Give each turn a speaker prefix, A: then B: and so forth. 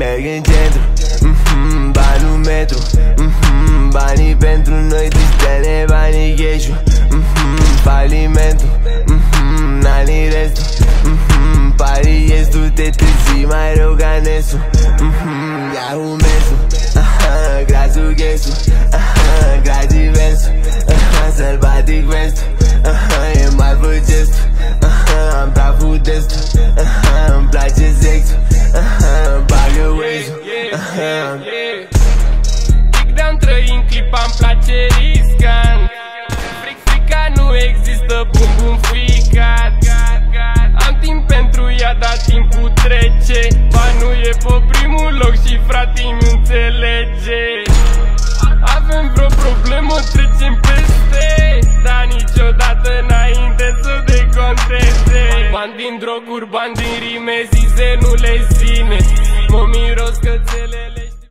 A: merg în centru, bani un metru, banii pentru noi de stele, banii gheșu, falimentul, n-ani restul, pariezi tu, te trezi mai rău ca Nesu, ia un mesu, grasul ghesu, grazi versul, sălbatic vestul, e mai fă gestul, am praful destul, îmi place sexul, bagă waze-ul.
B: Tic-down, trăim clipa-mi place riscant. Frica nu există, bum ficat. Am timp pentru ea, dar timpul trece. Banul e pe primul loc și frate-mi înțelege. Avem vreo problemă, trecem peste, dar niciodată înainte să deconteze. Bani din droguri, bani din rime, zise, nu le zine. Mă miros cățele.